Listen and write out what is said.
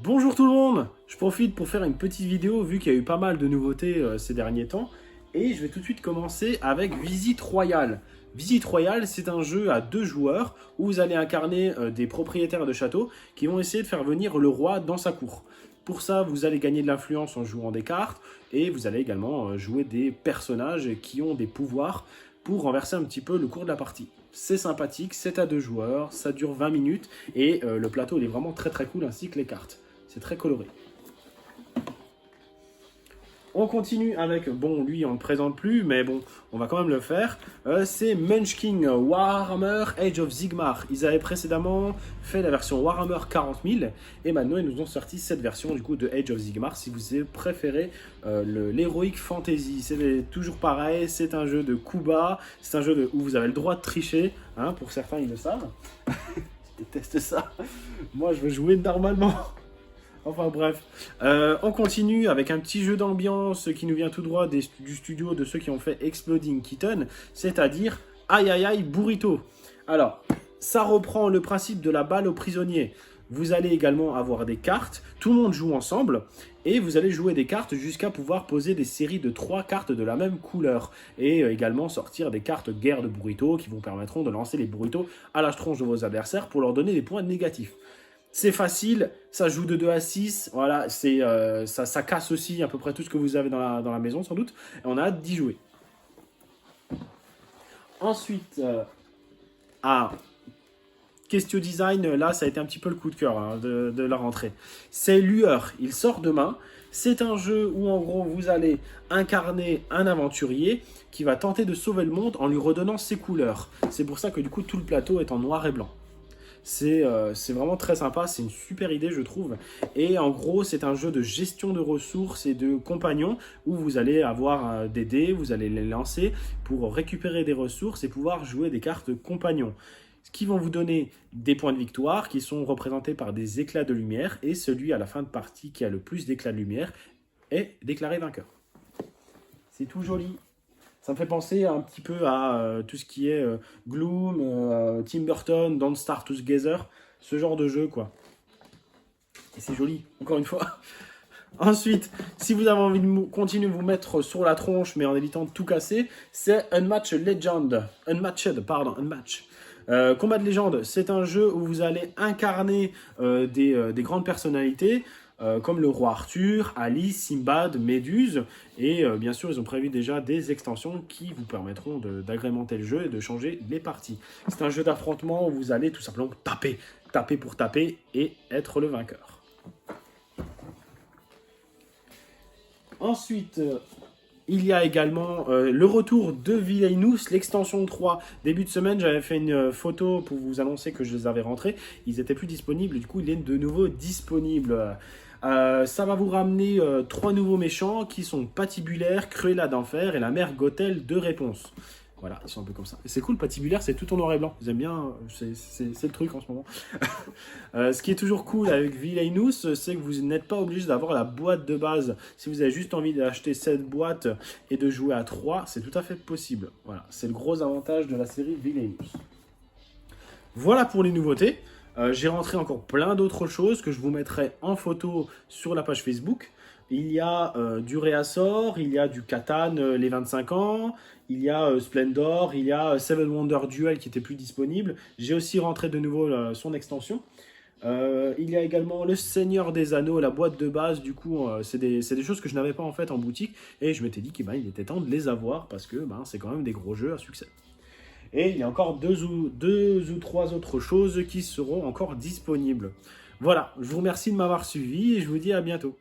Bonjour tout le monde. Je profite pour faire une petite vidéo vu qu'il y a eu pas mal de nouveautés ces derniers temps. Et je vais tout de suite commencer avec Visite Royale. Visite Royale, c'est un jeu à 2 joueurs où vous allez incarner des propriétaires de châteaux qui vont essayer de faire venir le roi dans sa cour. Pour ça, vous allez gagner de l'influence en jouant des cartes et vous allez également jouer des personnages qui ont des pouvoirs pour renverser un petit peu le cours de la partie. C'est sympathique, c'est à 2 joueurs, ça dure 20 minutes et le plateau il est vraiment très cool ainsi que les cartes. C'est très coloré. On continue avec, bon lui on ne le présente plus, mais bon, on va quand même le faire. C'est Munchkin Warhammer Age of Sigmar. Ils avaient précédemment fait la version Warhammer 40 000 et maintenant ils nous ont sorti cette version du coup de Age of Sigmar si vous préférez l'Heroic Fantasy. C'est toujours pareil, c'est un jeu de coups bas, c'est un jeu où vous avez le droit de tricher, hein, pour certains ils le savent. Je déteste ça, moi je veux jouer normalement. Enfin bref, on continue avec un petit jeu d'ambiance qui nous vient tout droit du studio de ceux qui ont fait Exploding Kitten, c'est-à-dire Aïe Aïe Aïe Burrito. Alors, ça reprend le principe de la balle aux prisonniers. Vous allez également avoir des cartes, tout le monde joue ensemble, et vous allez jouer des cartes jusqu'à pouvoir poser des séries de 3 cartes de la même couleur. Et également sortir des cartes guerre de burrito qui vous permettront de lancer les burritos à la tronche de vos adversaires pour leur donner des points négatifs. C'est facile, ça joue de 2 à 6, voilà, ça casse aussi à peu près tout ce que vous avez dans la maison sans doute, et on a hâte d'y jouer. Ensuite, Question Design, là ça a été un petit peu le coup de cœur hein, de la rentrée. C'est Lueur, il sort demain, c'est un jeu où en gros vous allez incarner un aventurier qui va tenter de sauver le monde en lui redonnant ses couleurs. C'est pour ça que du coup tout le plateau est en noir et blanc. C'est vraiment très sympa, c'est une super idée je trouve. Et en gros c'est un jeu de gestion de ressources et de compagnons où vous allez avoir des dés, vous allez les lancer pour récupérer des ressources et pouvoir jouer des cartes compagnons. Ce qui vont vous donner des points de victoire qui sont représentés par des éclats de lumière et celui à la fin de partie qui a le plus d'éclats de lumière est déclaré vainqueur. C'est tout joli. Ça me fait penser un petit peu à tout ce qui est Gloom, Tim Burton, Don't Starve Together, ce genre de jeu quoi. Et c'est joli, encore une fois. Ensuite, si vous avez envie de continuer de vous mettre sur la tronche, mais en évitant de tout casser, c'est Unmatched Legend. Unmatched. Combat de légende, c'est un jeu où vous allez incarner des grandes personnalités, comme le roi Arthur, Alice, Simbad, Méduse, et bien sûr ils ont prévu déjà des extensions qui vous permettront d'agrémenter le jeu et de changer les parties. C'est un jeu d'affrontement où vous allez tout simplement taper pour taper et être le vainqueur. Ensuite, il y a également le retour de Villainous, l'extension 3. Début de semaine, j'avais fait une photo pour vous annoncer que je les avais rentrés. Ils n'étaient plus disponibles, du coup il est de nouveau disponible. Ça va vous ramener 3 nouveaux méchants qui sont Patibulaire, Cruella d'Enfer et la mère Gothel de Réponse. Voilà, ils sont un peu comme ça. C'est cool, Patibulaire, c'est tout en noir et blanc. Vous aimez bien, c'est le truc en ce moment. Ce qui est toujours cool avec Villainous, c'est que vous n'êtes pas obligé d'avoir la boîte de base. Si vous avez juste envie d'acheter cette boîte et de jouer à 3, c'est tout à fait possible. Voilà, c'est le gros avantage de la série Villainous. Voilà pour les nouveautés. J'ai rentré encore plein d'autres choses que je vous mettrai en photo sur la page Facebook. Il y a du Réassort, il y a du Catan les 25 ans, il y a Splendor, il y a Seven Wonder Duel qui était plus disponible. J'ai aussi rentré de nouveau son extension. Il y a également le Seigneur des Anneaux, la boîte de base, du coup c'est des choses que je n'avais pas en fait en boutique et je m'étais dit qu'il était temps de les avoir parce que c'est quand même des gros jeux à succès. Et il y a encore deux ou trois autres choses qui seront encore disponibles. Voilà, je vous remercie de m'avoir suivi et je vous dis à bientôt.